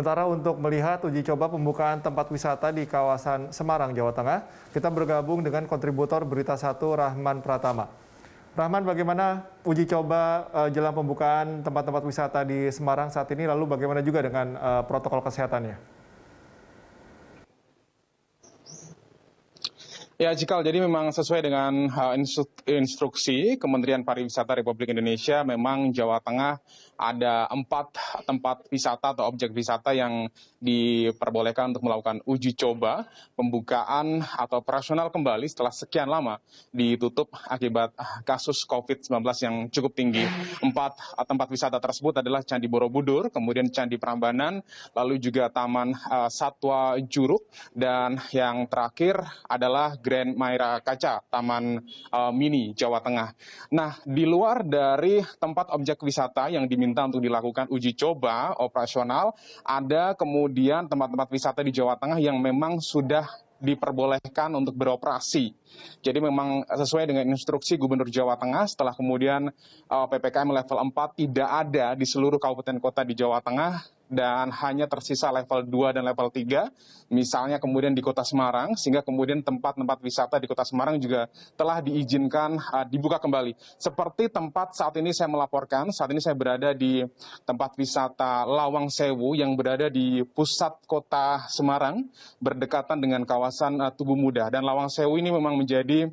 Sementara untuk melihat uji coba pembukaan tempat wisata di kawasan Semarang, Jawa Tengah, kita bergabung dengan kontributor Berita Satu Rahman Pratama. Rahman, bagaimana uji coba jelang pembukaan tempat-tempat wisata di Semarang saat ini, lalu bagaimana juga dengan protokol kesehatannya? Ya, Cikal, jadi memang sesuai dengan instruksi Kementerian Pariwisata Republik Indonesia, memang Jawa Tengah ada 4 tempat wisata atau objek wisata yang diperbolehkan untuk melakukan uji coba pembukaan atau operasional kembali setelah sekian lama ditutup akibat kasus COVID-19 yang cukup tinggi. 4 tempat wisata tersebut adalah Candi Borobudur, kemudian Candi Prambanan, lalu juga Taman Satwa Juruk, dan yang terakhir adalah Grand Maira Kaca, Taman Mini Jawa Tengah. Nah, di luar dari tempat objek wisata yang diminta untuk dilakukan uji coba operasional, ada kemudian tempat-tempat wisata di Jawa Tengah yang memang sudah diperbolehkan untuk beroperasi. Jadi memang sesuai dengan instruksi Gubernur Jawa Tengah, setelah kemudian PPKM level 4 tidak ada di seluruh kabupaten kota di Jawa Tengah, dan hanya tersisa level 2 dan level 3, misalnya kemudian di Kota Semarang, sehingga kemudian tempat-tempat wisata di Kota Semarang juga telah diizinkan dibuka kembali. Seperti tempat saat ini saya melaporkan, saat ini saya berada di tempat wisata Lawang Sewu yang berada di pusat Kota Semarang, berdekatan dengan kawasan Tugu Muda. Dan Lawang Sewu ini memang menjadi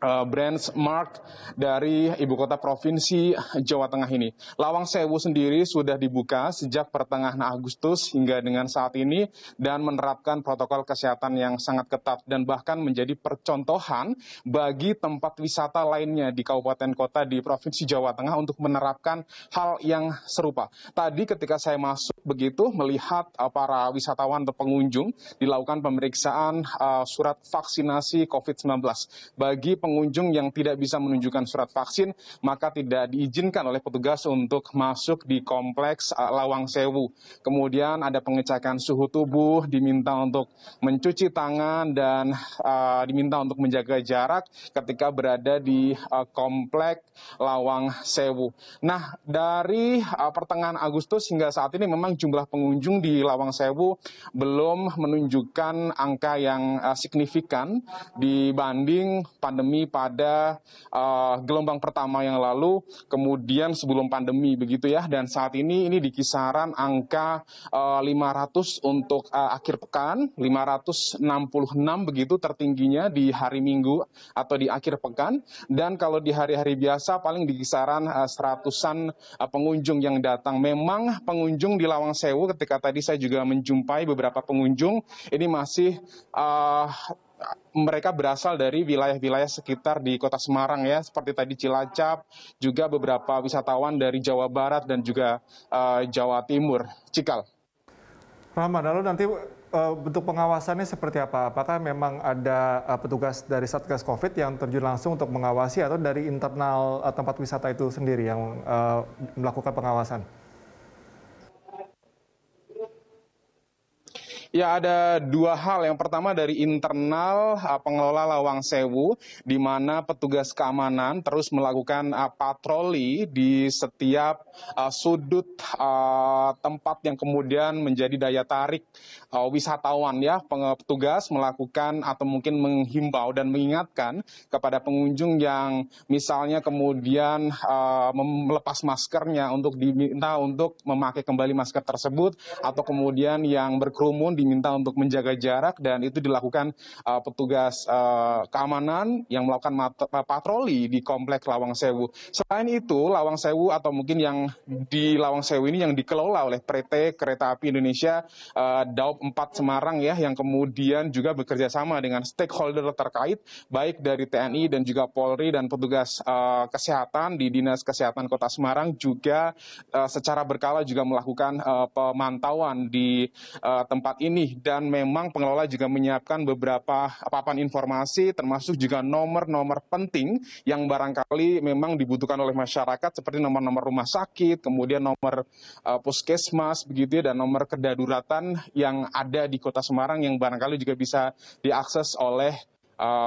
branchmark dari ibu kota provinsi Jawa Tengah ini. Lawang Sewu sendiri sudah dibuka sejak pertengahan Agustus hingga dengan saat ini dan menerapkan protokol kesehatan yang sangat ketat dan bahkan menjadi percontohan bagi tempat wisata lainnya di kabupaten kota di provinsi Jawa Tengah untuk menerapkan hal yang serupa. Tadi ketika saya masuk begitu melihat para wisatawan atau pengunjung dilakukan pemeriksaan surat vaksinasi COVID-19. Bagi pengunjung yang tidak bisa menunjukkan surat vaksin, maka tidak diizinkan oleh petugas untuk masuk di kompleks Lawang Sewu. Kemudian ada pengecekan suhu tubuh, diminta untuk mencuci tangan, dan diminta untuk menjaga jarak ketika berada di kompleks Lawang Sewu. Nah, dari pertengahan Agustus hingga saat ini memang jumlah pengunjung di Lawang Sewu belum menunjukkan angka yang signifikan dibanding pandemi pada gelombang pertama yang lalu, kemudian sebelum pandemi begitu ya, dan saat ini di kisaran angka 500 untuk akhir pekan, 566 begitu tertingginya di hari Minggu atau di akhir pekan, dan kalau di hari-hari biasa paling di kisaran seratusan pengunjung yang datang. Memang pengunjung di Lawang Sewu ketika tadi saya juga menjumpai beberapa pengunjung, ini masih mereka berasal dari wilayah-wilayah sekitar di Kota Semarang ya, seperti tadi Cilacap, juga beberapa wisatawan dari Jawa Barat dan juga Jawa Timur. Cikal. Rahman, lalu nanti bentuk pengawasannya seperti apa? Apakah memang ada petugas dari Satgas Covid yang terjun langsung untuk mengawasi, atau dari internal tempat wisata itu sendiri yang melakukan pengawasan? Ya, ada 2 hal. Yang pertama dari internal pengelola Lawang Sewu, di mana petugas keamanan terus melakukan patroli di setiap sudut tempat yang kemudian menjadi daya tarik wisatawan ya. Petugas melakukan atau mungkin menghimbau dan mengingatkan kepada pengunjung yang misalnya kemudian melepas maskernya, untuk diminta untuk memakai kembali masker tersebut, atau kemudian yang berkerumun diminta untuk menjaga jarak, dan itu dilakukan petugas keamanan yang melakukan patroli di kompleks Lawang Sewu. Selain itu, Lawang Sewu atau mungkin yang di Lawang Sewu ini yang dikelola oleh PT Kereta Api Indonesia Daup 4 Semarang ya, yang kemudian juga bekerja sama dengan stakeholder terkait baik dari TNI dan juga Polri dan petugas kesehatan di Dinas Kesehatan Kota Semarang juga secara berkala juga melakukan pemantauan di tempat ini, dan memang pengelola juga menyiapkan beberapa papan informasi termasuk juga nomor-nomor penting yang barangkali memang dibutuhkan oleh masyarakat, seperti nomor-nomor rumah sakit, kemudian nomor puskesmas begitu ya, dan nomor kedaruratan yang ada di Kota Semarang yang barangkali juga bisa diakses oleh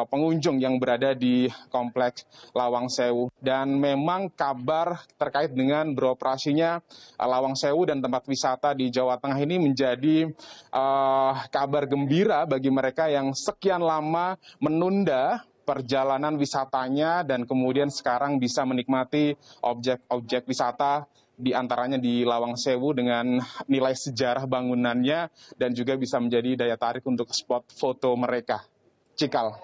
pengunjung yang berada di kompleks Lawang Sewu. Dan memang kabar terkait dengan beroperasinya Lawang Sewu dan tempat wisata di Jawa Tengah ini menjadi kabar gembira bagi mereka yang sekian lama menunda perjalanan wisatanya dan kemudian sekarang bisa menikmati objek-objek wisata di antaranya di Lawang Sewu dengan nilai sejarah bangunannya dan juga bisa menjadi daya tarik untuk spot foto mereka. Cikal.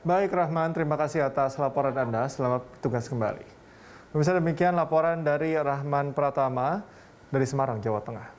Baik Rahman, terima kasih atas laporan Anda. Selamat bertugas kembali. Pemirsa, demikian laporan dari Rahman Pratama dari Semarang, Jawa Tengah.